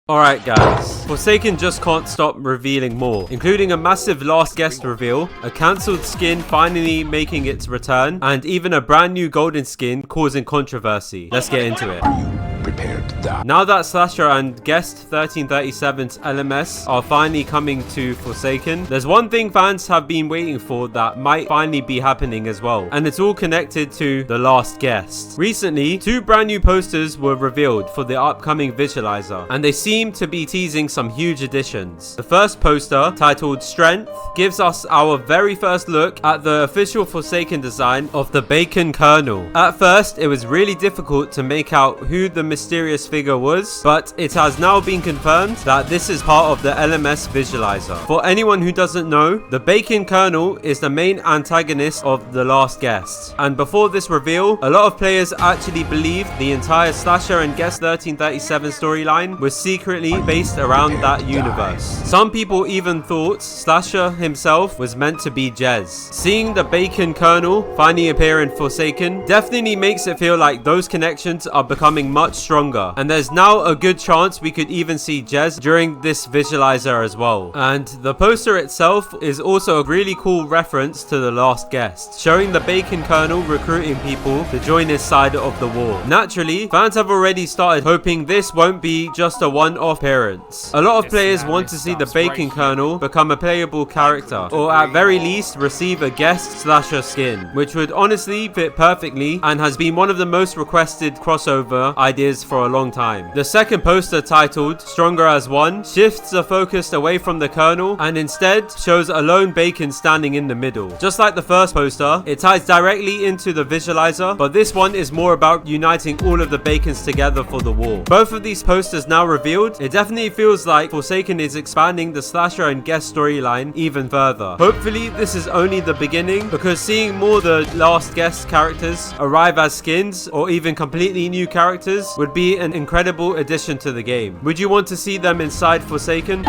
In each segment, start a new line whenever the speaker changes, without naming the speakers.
Alright guys, Forsaken just can't stop revealing more, including a massive last guest reveal, a cancelled skin finally making its return, and even a brand new golden skin causing controversy. Let's get into it.
Prepared to die.
Now that Slasher and Guest 1337's LMS are finally coming to Forsaken, there's one thing fans have been waiting for that might finally be happening as well, and it's all connected to The Last Guest. Recently, 2 brand new posters were revealed for the upcoming visualizer, and they seem to be teasing some huge additions. The first poster, titled Strength, gives us our very first look at the official Forsaken design of the Bacon Colonel. At first, it was really difficult to make out who the mysterious figure was, but it has now been confirmed that this is part of the LMS visualizer. For anyone who doesn't know, the Bacon Colonel is the main antagonist of The Last Guest, and before this reveal, a lot of players actually believed the entire Slasher and Guest 1337 storyline was secretly based around that universe. Some people even thought Slasher himself was meant to be Jez. Seeing the Bacon Colonel finally appear in Forsaken definitely makes it feel like those connections are becoming much stronger, and there's now a good chance we could even see Jez during this visualizer as well. And the poster itself is also a really cool reference to The Last Guest, showing the Bacon Colonel recruiting people to join his side of the war. Naturally, fans have already started hoping this won't be just a one-off appearance. A lot of players want to see the Bacon Colonel become a playable character, or at very least receive a Guest Slasher skin, which would honestly fit perfectly and has been one of the most requested crossover ideas for a long time. The second poster, titled Stronger as One, shifts the focus away from the Colonel and instead shows a lone Bacon standing in the middle. Just like the first poster, it ties directly into the visualizer, but this one is more about uniting all of the Bacons together for the war. Both of these posters now revealed, it definitely feels like Forsaken is expanding the Slasher and Guest storyline even further. Hopefully this is only the beginning, because seeing more The Last Guest characters arrive as skins or even completely new characters would be an incredible addition to the game. Would you want to see them inside Forsaken?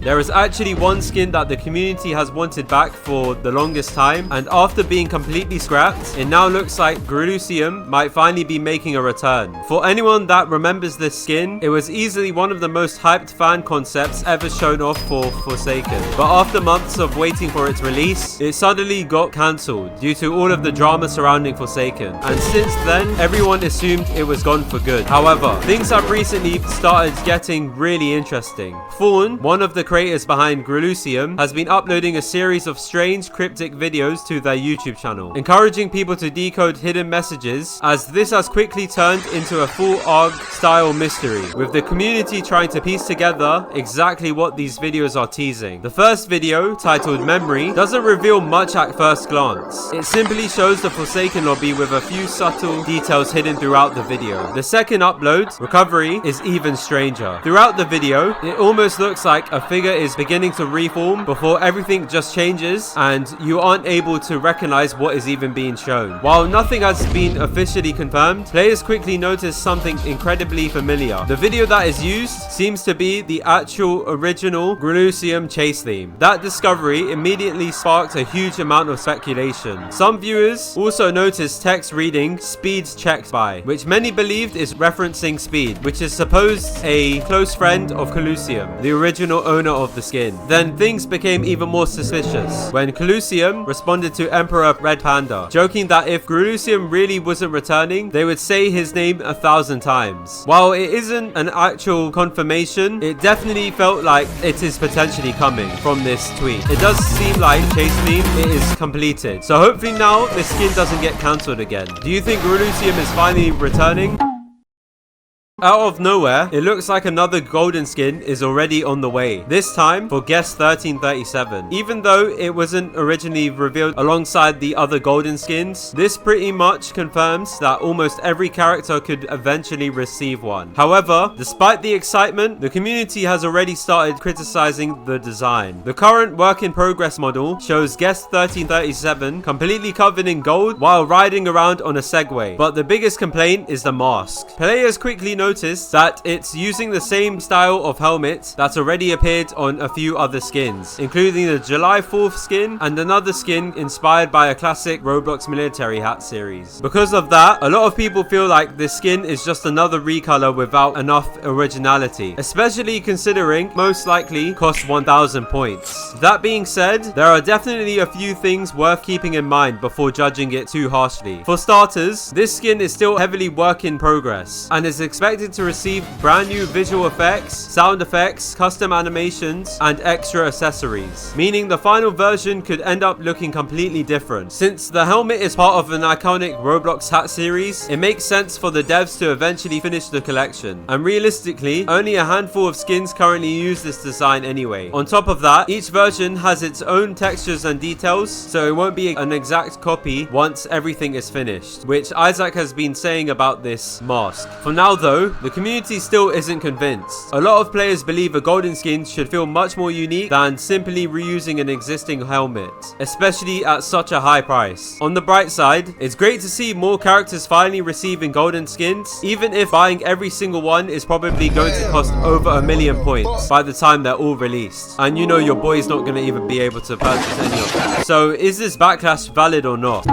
There is actually one skin that the community has wanted back for the longest time, and after being completely scrapped, it now looks like Grulusium might finally be making a return. For anyone that remembers this skin, it was easily one of the most hyped fan concepts ever shown off for Forsaken. But after months of waiting for its release, it suddenly got cancelled due to all of the drama surrounding Forsaken. And since then, everyone assumed it was gone for good. However, things have recently started getting really interesting. Fawn, one of the creators behind Grulusium, has been uploading a series of strange cryptic videos to their YouTube channel, encouraging people to decode hidden messages, as this has quickly turned into a full ARG style mystery, with the community trying to piece together exactly what these videos are teasing. The first video, titled Memory, doesn't reveal much at first glance. It simply shows the Forsaken lobby with a few subtle details hidden throughout the video. The second upload, Recovery, is even stranger. Throughout the video, it almost looks like a figure is beginning to reform before everything just changes and you aren't able to recognize what is even being shown. While nothing has been officially confirmed, players quickly notice something incredibly familiar. The video that is used seems to be the actual original Grulusium chase theme. That discovery immediately sparked a huge amount of speculation. Some viewers also noticed text reading Speed's checked by, which many believed is referencing Speed, which is supposed a close friend of Grulusium, the original owner of the skin. Then things became even more suspicious when Grulusium responded to Emperor Red Panda, joking that if Grulusium really wasn't returning, they would say his name 1,000 times. While it isn't an actual confirmation, it definitely felt like it is potentially coming from this tweet. It does seem like Chase theme is completed, so hopefully now the skin doesn't get cancelled again. Do you think Grulusium is finally returning? Out of nowhere, it looks like another golden skin is already on the way, this time for Guest 1337. Even though it wasn't originally revealed alongside the other golden skins, this pretty much confirms that almost every character could eventually receive one. However, despite the excitement, the community has already started criticizing the design. The current work-in-progress model shows Guest 1337 completely covered in gold while riding around on a Segway, but the biggest complaint is the mask. Players quickly noticed notice that it's using the same style of helmet that's already appeared on a few other skins, including the July 4th skin and another skin inspired by a classic Roblox military hat series. Because of that, a lot of people feel like this skin is just another recolor without enough originality, especially considering most likely costs 1000 points. That being said, there are definitely a few things worth keeping in mind before judging it too harshly. For starters, this skin is still heavily work in progress and is expected to receive brand new visual effects, sound effects, custom animations, and extra accessories, meaning the final version could end up looking completely different. Since the helmet is part of an iconic Roblox hat series, it makes sense for the devs to eventually finish the collection, and realistically, only a handful of skins currently use this design anyway. On top of that, each version has its own textures and details, so it won't be an exact copy once everything is finished, which Isaac has been saying about this mask. For now though, the community still isn't convinced. A lot of players believe a golden skin should feel much more unique than simply reusing an existing helmet, especially at such a high price. On the bright side, it's great to see more characters finally receiving golden skins, even if buying every single one is probably going to cost over 1 million points by the time they're all released. And you know your boy's not going to even be able to purchase any of them. So is this backlash valid or not?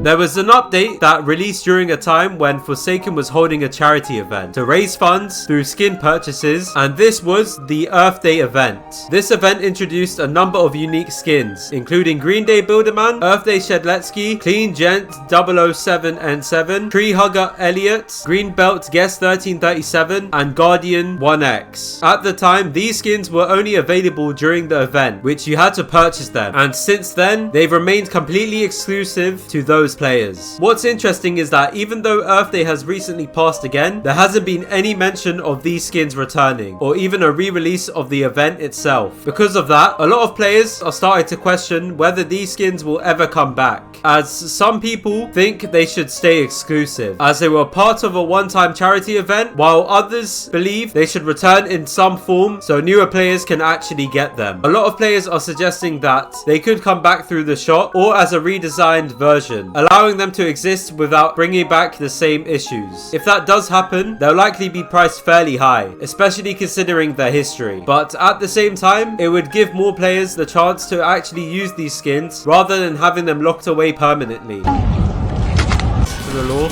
There was an update that released during a time when Forsaken was holding a charity event to raise funds through skin purchases, and this was the Earth Day event. This event introduced a number of unique skins, including Green Day Builderman, Earth Day Shedletsky, Clean Gent 007N7, Tree Hugger Elliot, Green Belt Guest 1337, and Guardian 1X. At the time, these skins were only available during the event, which you had to purchase them, and since then, they've remained completely exclusive to those players. What's interesting is that even though Earth Day has recently passed again, there hasn't been any mention of these skins returning, or even a re-release of the event itself. Because of that, a lot of players are starting to question whether these skins will ever come back, as some people think they should stay exclusive, as they were part of a one-time charity event, while others believe they should return in some form so newer players can actually get them. A lot of players are suggesting that they could come back through the shop or as a redesigned version, allowing them to exist without bringing back the same issues. If that does happen, they'll likely be priced fairly high, especially considering their history. But at the same time, it would give more players the chance to actually use these skins rather than having them locked away permanently. To the law.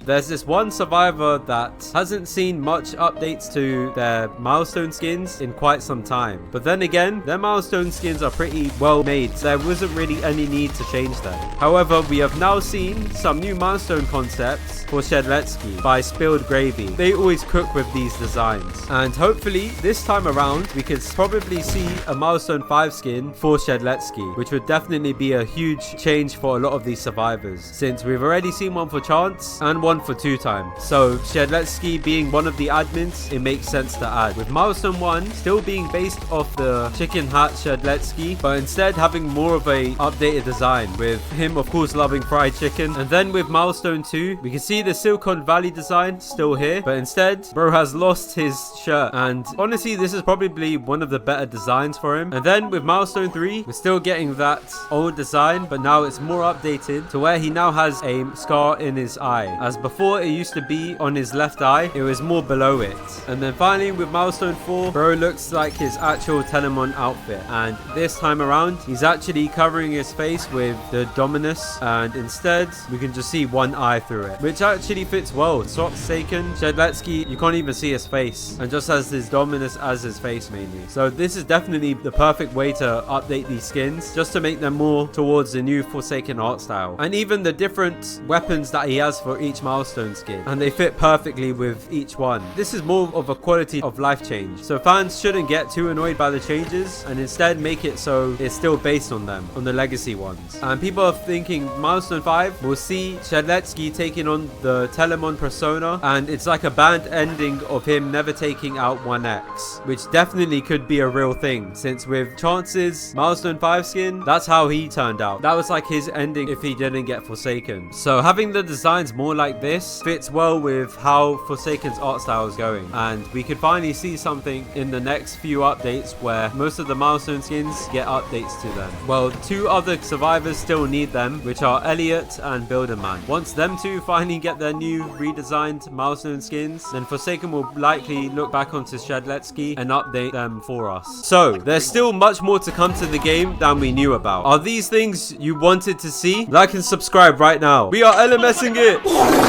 There's this one survivor that hasn't seen much updates to their milestone skins in quite some time. But then again, their milestone skins are pretty well made, so there wasn't really any need to change them. However, we have now seen some new milestone concepts for Shedletsky by Spilled Gravy. They always cook with these designs. And hopefully, this time around, we could probably see a milestone 5 skin for Shedletsky, which would definitely be a huge change for a lot of these survivors, since we've already seen one for Chance and one for 2 time. So Shedletsky being one of the admins, it makes sense to add. With milestone 1 still being based off the chicken hat Shedletsky, but instead having more of a updated design, with him of course loving fried chicken. And then with milestone 2, we can see the Silicon Valley design still here, but instead bro has lost his shirt, and honestly this is probably one of the better designs for him. And then with milestone 3, we're still getting that old design, but now it's more updated to where he now has a scar in his eye, as before it used to be on his left eye, it was more below it. And then finally with milestone 4, bro looks like his actual Telemon outfit, and this time around he's actually covering his face with the Dominus, and instead we can just see one eye through it, which actually fits well. Forsaken Shedletsky, you can't even see his face, and just has his Dominus as his face mainly. So this is definitely the perfect way to update these skins, just to make them more towards the new Forsaken art style, and even the different weapons that he has for each milestone skin, and they fit perfectly with each one. This is more of a quality of life change, so fans shouldn't get too annoyed by the changes, and instead make it so it's still based on them, on the legacy ones. And people are thinking milestone 5 will see Shedletsky taking on the Telemon persona, and it's like a band ending of him never taking out 1X, which definitely could be a real thing, since with Chance's milestone 5 skin, that's how he turned out. That was like his ending if he didn't get Forsaken. So having the designs more like this fits well with how Forsaken's art style is going, and we could finally see something in the next few updates where most of the milestone skins get updates to them. Well, 2 other survivors still need them, which are Elliot and Builderman. Once them 2 finally get their new redesigned milestone skins, then Forsaken will likely look back onto Shadletsky and update them for us. So there's still much more to come to the game than we knew about. Are these things you wanted to see? Like and subscribe right now. We are LMSing it.